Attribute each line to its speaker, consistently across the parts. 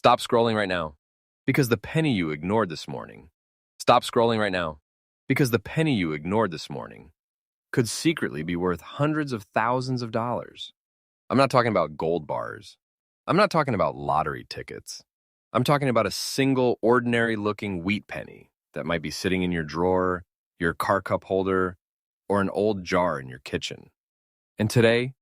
Speaker 1: Stop scrolling right now. Because the penny you ignored this morning. Stop scrolling right now. Because the penny you ignored this morning could secretly be worth hundreds of thousands of dollars. I'm not talking about gold bars. I'm not talking about lottery tickets. I'm talking about a single ordinary-looking wheat penny that might be sitting in your drawer, your car cup holder, or an old jar in your kitchen. And today,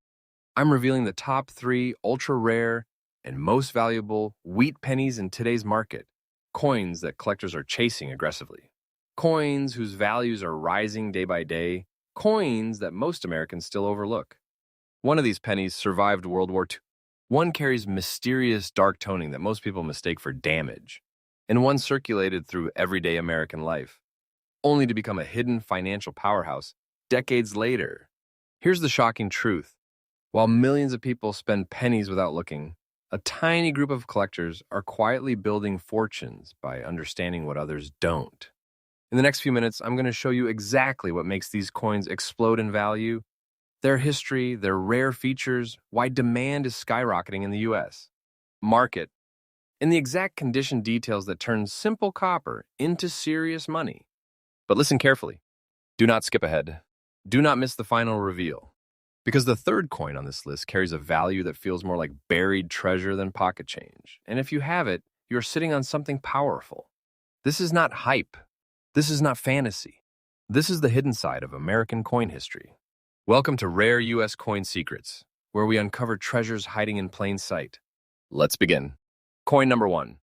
Speaker 1: I'm revealing the top 3 ultra-rare and most valuable wheat pennies in today's market, coins that collectors are chasing aggressively. Coins whose values are rising day by day, coins that most Americans still overlook. One of these pennies survived World War II. One carries mysterious dark toning that most people mistake for damage, and one circulated through everyday American life, only to become a hidden financial powerhouse decades later. Here's the shocking truth. While millions of people spend pennies without looking, a tiny group of collectors are quietly building fortunes by understanding what others don't. In the next few minutes, I'm going to show you exactly what makes these coins explode in value, their history, their rare features, why demand is skyrocketing in the U.S. market, and the exact condition details that turn simple copper into serious money. But listen carefully. Do not skip ahead. Do not miss the final reveal. Because the third coin on this list carries a value that feels more like buried treasure than pocket change. And if you have it, you're sitting on something powerful. This is not hype. This is not fantasy. This is the hidden side of American coin history. Welcome to Rare U.S. Coin Secrets, where we uncover treasures hiding in plain sight. Let's begin. Coin number 1.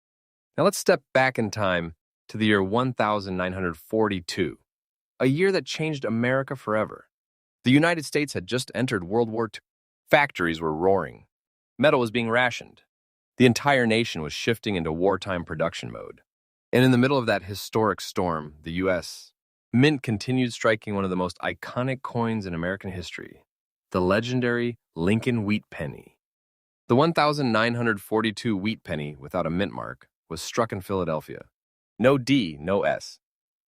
Speaker 1: Now let's step back in time to the year 1942, a year that changed America forever. The United States had just entered World War II. Factories were roaring. Metal was being rationed. The entire nation was shifting into wartime production mode. And in the middle of that historic storm, the U.S. Mint continued striking one of the most iconic coins in American history, the legendary Lincoln Wheat Penny. The 1942 Wheat Penny without a mint mark was struck in Philadelphia. No D, no S.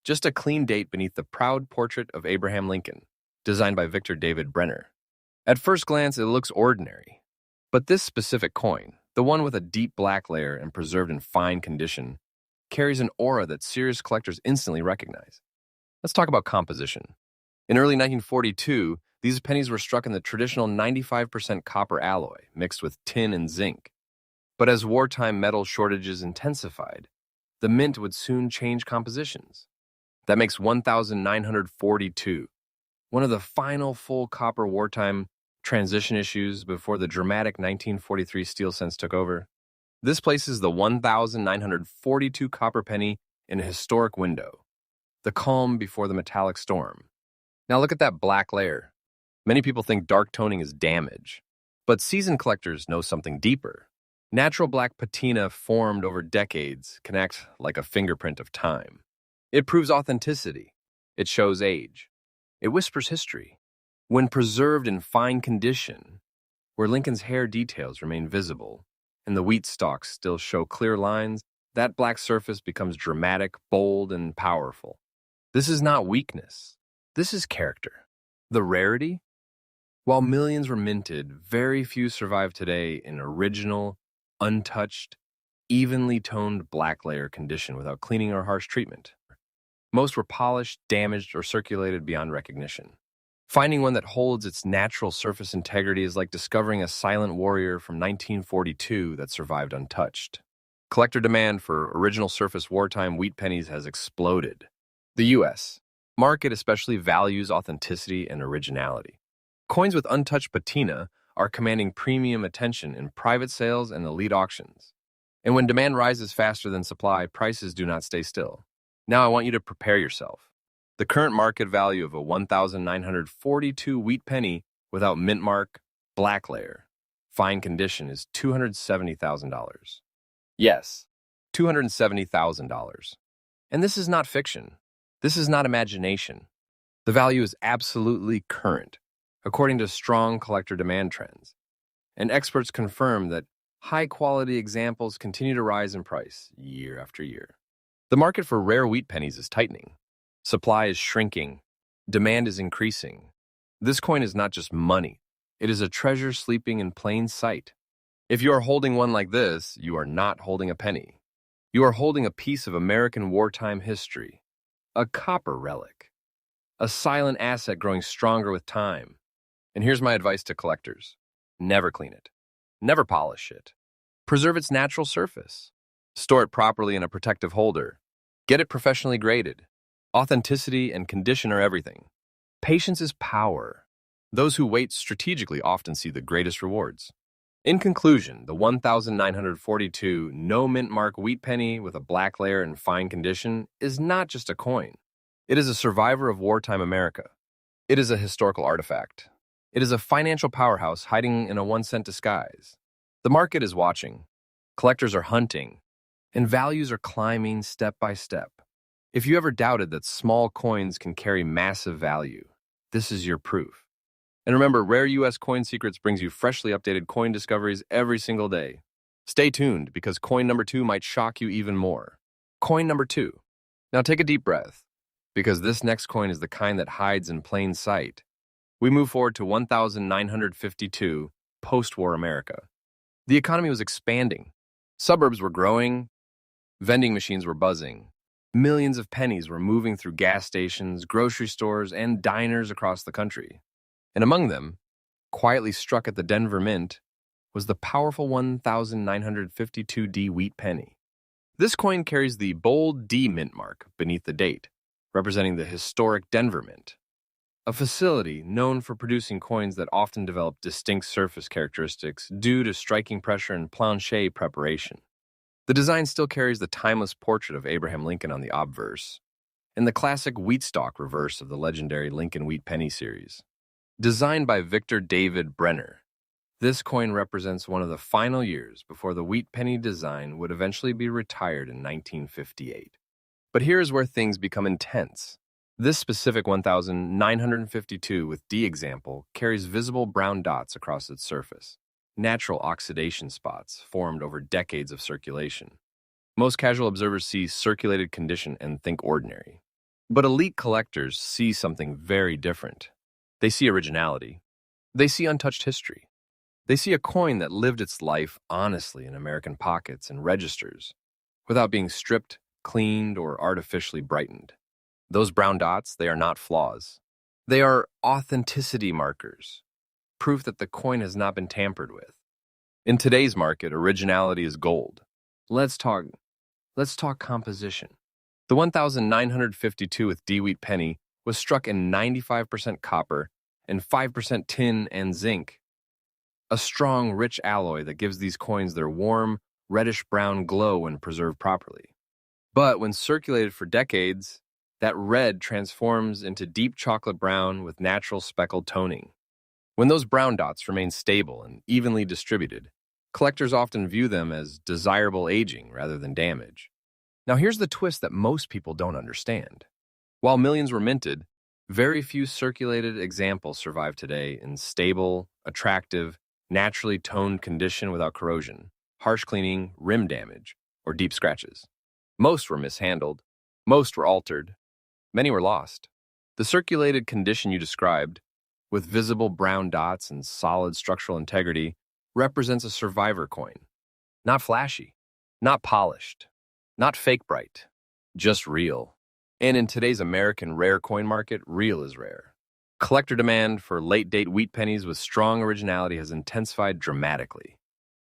Speaker 1: Just a clean date beneath the proud portrait of Abraham Lincoln, designed by Victor David Brenner. At first glance, it looks ordinary. But this specific coin, the one with a deep black layer and preserved in fine condition, carries an aura that serious collectors instantly recognize. Let's talk about composition. In early 1942, these pennies were struck in the traditional 95% copper alloy mixed with tin and zinc. But as wartime metal shortages intensified, the mint would soon change compositions. That makes 1942 one of the final full copper wartime transition issues before the dramatic 1943 steel cents took over. This places the 1942 copper penny in a historic window, the calm before the metallic storm. Now look at that black layer. Many people think dark toning is damage, but seasoned collectors know something deeper. Natural black patina formed over decades can act like a fingerprint of time. It proves authenticity. It shows age. It whispers history. When preserved in fine condition, where Lincoln's hair details remain visible and the wheat stalks still show clear lines, that black surface becomes dramatic, bold, and powerful. This is not weakness. This is character. The rarity? While millions were minted, very few survive today in original, untouched, evenly toned black layer condition without cleaning or harsh treatment. Most were polished, damaged, or circulated beyond recognition. Finding one that holds its natural surface integrity is like discovering a silent warrior from 1942 that survived untouched. Collector demand for original surface wartime wheat pennies has exploded. The U.S. market especially values authenticity and originality. Coins with untouched patina are commanding premium attention in private sales and elite auctions. And when demand rises faster than supply, prices do not stay still. Now I want you to prepare yourself. The current market value of a 1942 wheat penny without mint mark, black layer, fine condition is $270,000. Yes, $270,000. And this is not fiction. This is not imagination. The value is absolutely current, according to strong collector demand trends. And experts confirm that high-quality examples continue to rise in price year after year. The market for rare wheat pennies is tightening. Supply is shrinking. Demand is increasing. This coin is not just money. It is a treasure sleeping in plain sight. If you are holding one like this, you are not holding a penny. You are holding a piece of American wartime history, a copper relic, a silent asset growing stronger with time. And here's my advice to collectors. Never clean it. Never polish it. Preserve its natural surface. Store it properly in a protective holder. Get it professionally graded. Authenticity and condition are everything. Patience is power. Those who wait strategically often see the greatest rewards. In conclusion, the 1942 no mint mark wheat penny with a black layer in fine condition is not just a coin. It is a survivor of wartime America. It is a historical artifact. It is a financial powerhouse hiding in a 1-cent disguise. The market is watching. Collectors are hunting. And values are climbing step by step. If you ever doubted that small coins can carry massive value, this is your proof. And remember, Rare U.S. Coin Secrets brings you freshly updated coin discoveries every single day. Stay tuned, because coin number 2 might shock you even more. Coin number 2. Now take a deep breath, because this next coin is the kind that hides in plain sight. We move forward to 1952, post-war America. The economy was expanding. Suburbs were growing. Vending machines were buzzing. Millions of pennies were moving through gas stations, grocery stores, and diners across the country. And among them, quietly struck at the Denver Mint, was the powerful 1952D Wheat Penny. This coin carries the bold D mint mark beneath the date, representing the historic Denver Mint, a facility known for producing coins that often develop distinct surface characteristics due to striking pressure and plancher preparation. The design still carries the timeless portrait of Abraham Lincoln on the obverse, and the classic wheat stalk reverse of the legendary Lincoln Wheat Penny series. Designed by Victor David Brenner, this coin represents one of the final years before the wheat penny design would eventually be retired in 1958. But here is where things become intense. This specific 1952 with D example carries visible brown dots across its surface, natural oxidation spots formed over decades of circulation. Most casual observers see circulated condition and think ordinary. But elite collectors see something very different. They see originality. They see untouched history. They see a coin that lived its life honestly in American pockets and registers, without being stripped, cleaned, or artificially brightened. Those brown dots, they are not flaws. They are authenticity markers, proof that the coin has not been tampered with. In today's market, originality is gold. Let's talk composition. The 1952 with D Wheat Penny was struck in 95% copper and 5% tin and zinc, a strong, rich alloy that gives these coins their warm, reddish-brown glow when preserved properly. But when circulated for decades, that red transforms into deep chocolate brown with natural speckled toning. When those brown dots remain stable and evenly distributed, collectors often view them as desirable aging rather than damage. Now here's the twist that most people don't understand. While millions were minted, very few circulated examples survive today in stable, attractive, naturally toned condition without corrosion, harsh cleaning, rim damage, or deep scratches. Most were mishandled. Most were altered. Many were lost. The circulated condition you described, with visible brown dots and solid structural integrity, represents a survivor coin. Not flashy, not polished, not fake bright, just real. And in today's American rare coin market, real is rare. Collector demand for late-date wheat pennies with strong originality has intensified dramatically.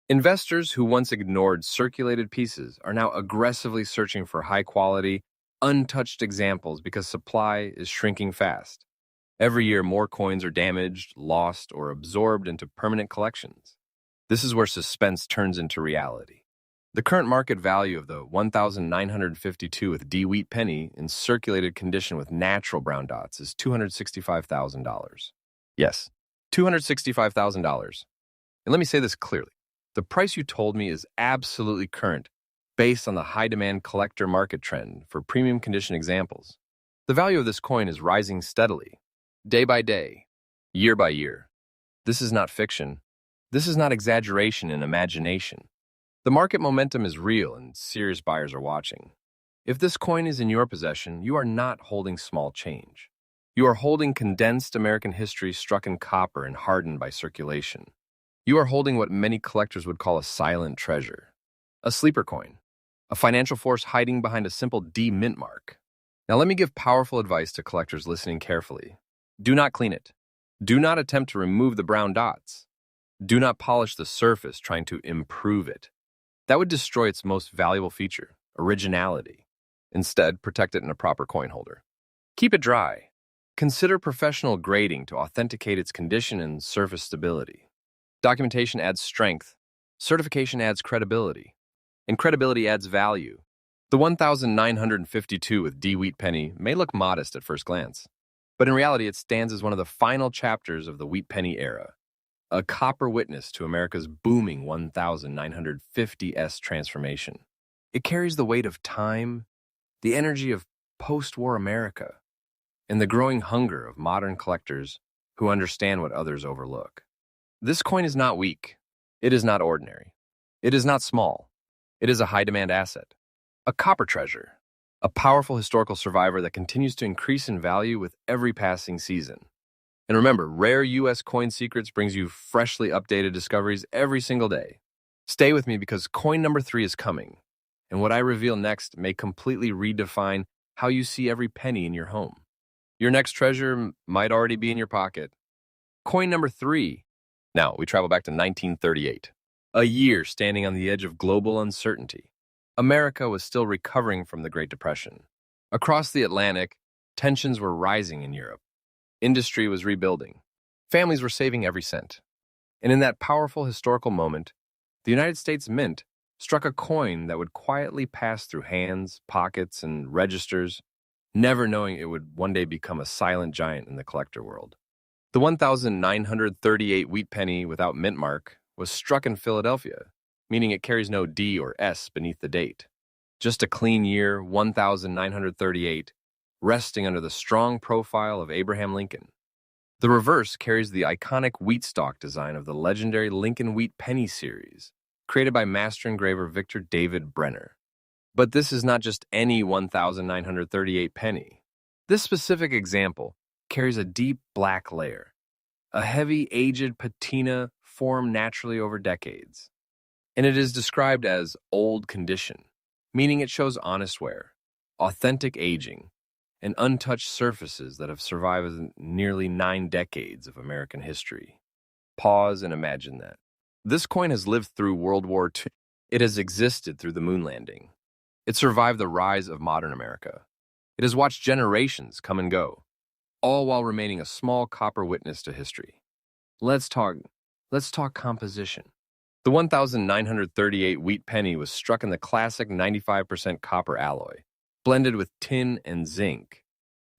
Speaker 1: Investors who once ignored circulated pieces are now aggressively searching for high-quality, untouched examples because supply is shrinking fast. Every year, more coins are damaged, lost, or absorbed into permanent collections. This is where suspense turns into reality. The current market value of the 1952 with D Wheat Penny in circulated condition with natural brown dots is $265,000. Yes, $265,000. And let me say this clearly. The price you told me is absolutely current, based on the high-demand collector market trend for premium condition examples. The value of this coin is rising steadily, day by day, year by year. This is not fiction. This is not exaggeration and imagination. The market momentum is real and serious buyers are watching. If this coin is in your possession, you are not holding small change. You are holding condensed American history struck in copper and hardened by circulation. You are holding what many collectors would call a silent treasure, a sleeper coin, a financial force hiding behind a simple D mint mark. Now, let me give powerful advice to collectors listening carefully. Do not clean it. Do not attempt to remove the brown dots. Do not polish the surface trying to improve it. That would destroy its most valuable feature, originality. Instead, protect it in a proper coin holder. Keep it dry. Consider professional grading to authenticate its condition and surface stability. Documentation adds strength. Certification adds credibility. And credibility adds value. The 1952 with D Wheat Penny may look modest at first glance, but in reality it stands as one of the final chapters of the Wheat Penny era, a copper witness to America's booming 1950s transformation. It carries the weight of time, the energy of post-war America, and the growing hunger of modern collectors who understand what others overlook. This coin is not weak. It is not ordinary. It is not small. It is a high-demand asset, a copper treasure, a powerful historical survivor that continues to increase in value with every passing season. And remember, Rare U.S. Coin Secrets brings you freshly updated discoveries every single day. Stay with me because coin number 3 is coming, and what I reveal next may completely redefine how you see every penny in your home. Your next treasure might already be in your pocket. Coin number 3. Now, we travel back to 1938, a year standing on the edge of global uncertainty. America was still recovering from the Great Depression. Across the Atlantic, tensions were rising in Europe. Industry was rebuilding. Families were saving every cent. And in that powerful historical moment, the United States Mint struck a coin that would quietly pass through hands, pockets, and registers, never knowing it would one day become a silent giant in the collector world. The 1938 Wheat Penny without mint mark was struck in Philadelphia, meaning it carries no D or S beneath the date. Just a clean year, 1938, resting under the strong profile of Abraham Lincoln. The reverse carries the iconic wheat stalk design of the legendary Lincoln Wheat Penny series, created by master engraver Victor David Brenner. But this is not just any 1938 penny. This specific example carries a deep black layer, a heavy, aged patina formed naturally over decades. And it is described as old condition, meaning it shows honest wear, authentic aging, and untouched surfaces that have survived nearly 9 decades of American history. Pause and imagine that. This coin has lived through World War II. It has existed through the moon landing. It survived the rise of modern America. It has watched generations come and go, all while remaining a small copper witness to history. Let's talk composition. The 1938 Wheat Penny was struck in the classic 95% copper alloy, blended with tin and zinc.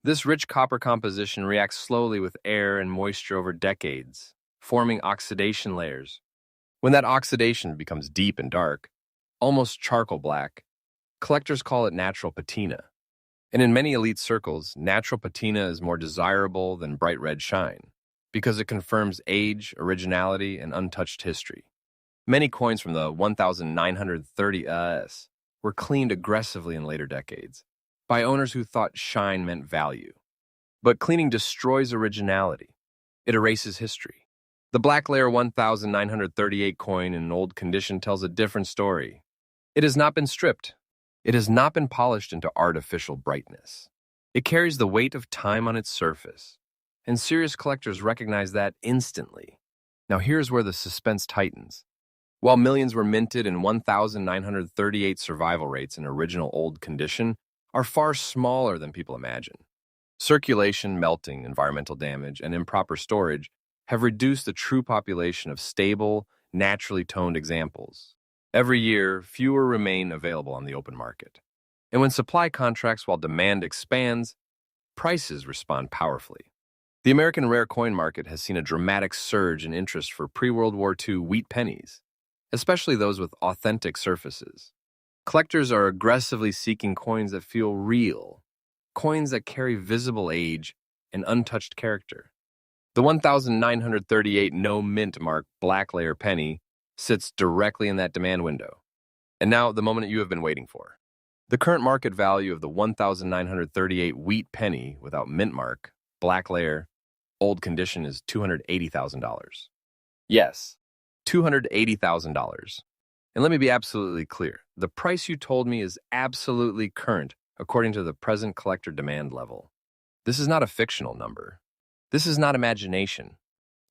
Speaker 1: This rich copper composition reacts slowly with air and moisture over decades, forming oxidation layers. When that oxidation becomes deep and dark, almost charcoal black, collectors call it natural patina. And in many elite circles, natural patina is more desirable than bright red shine, because it confirms age, originality, and untouched history. Many coins from the 1930s were cleaned aggressively in later decades by owners who thought shine meant value. But cleaning destroys originality. It erases history. The black layer 1938 coin in old condition tells a different story. It has not been stripped. It has not been polished into artificial brightness. It carries the weight of time on its surface, and serious collectors recognize that instantly. Now here's where the suspense tightens. While millions were minted in 1938, survival rates in original old condition are far smaller than people imagine. Circulation, melting, environmental damage, and improper storage have reduced the true population of stable, naturally toned examples. Every year, fewer remain available on the open market. And when supply contracts while demand expands, prices respond powerfully. The American rare coin market has seen a dramatic surge in interest for pre-World War II wheat pennies, especially those with authentic surfaces. Collectors are aggressively seeking coins that feel real, coins that carry visible age and untouched character. The 1938 no mint mark black layer penny sits directly in that demand window. And now, the moment you have been waiting for. The current market value of the 1938 wheat penny without mint mark, black layer, old condition is $280,000. Yes, $280,000. And let me be absolutely clear. The price you told me is absolutely current according to the present collector demand level. This is not a fictional number. This is not imagination.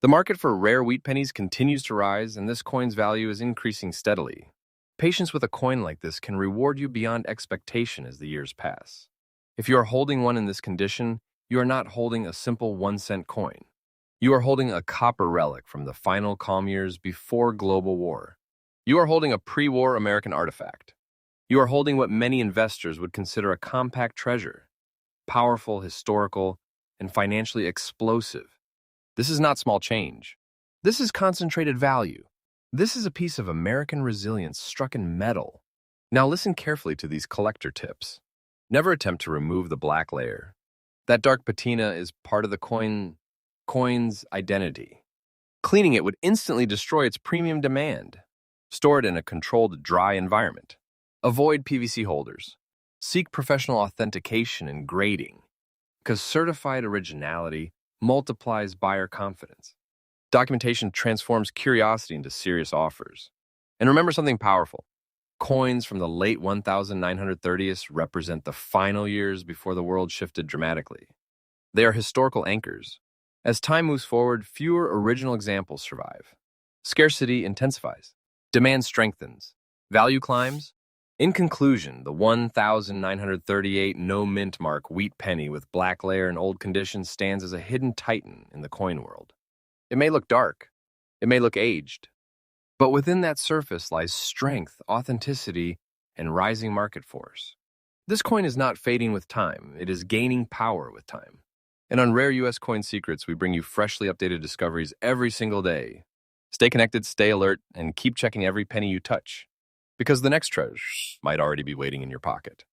Speaker 1: The market for rare wheat pennies continues to rise, and this coin's value is increasing steadily. Patience with a coin like this can reward you beyond expectation as the years pass. If you are holding one in this condition, you are not holding a simple 1-cent coin. You are holding a copper relic from the final calm years before global war. You are holding a pre-war American artifact. You are holding what many investors would consider a compact treasure, powerful, historical, and financially explosive. This is not small change. This is concentrated value. This is a piece of American resilience struck in metal. Now listen carefully to these collector tips. Never attempt to remove the black layer. That dark patina is part of the coin's identity. Cleaning it would instantly destroy its premium demand. Store it in a controlled, dry environment. Avoid PVC holders. Seek professional authentication and grading, because certified originality multiplies buyer confidence. Documentation transforms curiosity into serious offers. And remember something powerful. Coins from the late 1930s represent the final years before the world shifted dramatically. They are historical anchors. As time moves forward, fewer original examples survive. Scarcity intensifies. Demand strengthens. Value climbs. In conclusion, the 1938 no-mint mark wheat penny with black layer and old condition stands as a hidden titan in the coin world. It may look dark. It may look aged. But within that surface lies strength, authenticity, and rising market force. This coin is not fading with time. It is gaining power with time. And on Rare U.S. Coin Secrets, we bring you freshly updated discoveries every single day. Stay connected, stay alert, and keep checking every penny you touch, because the next treasure might already be waiting in your pocket.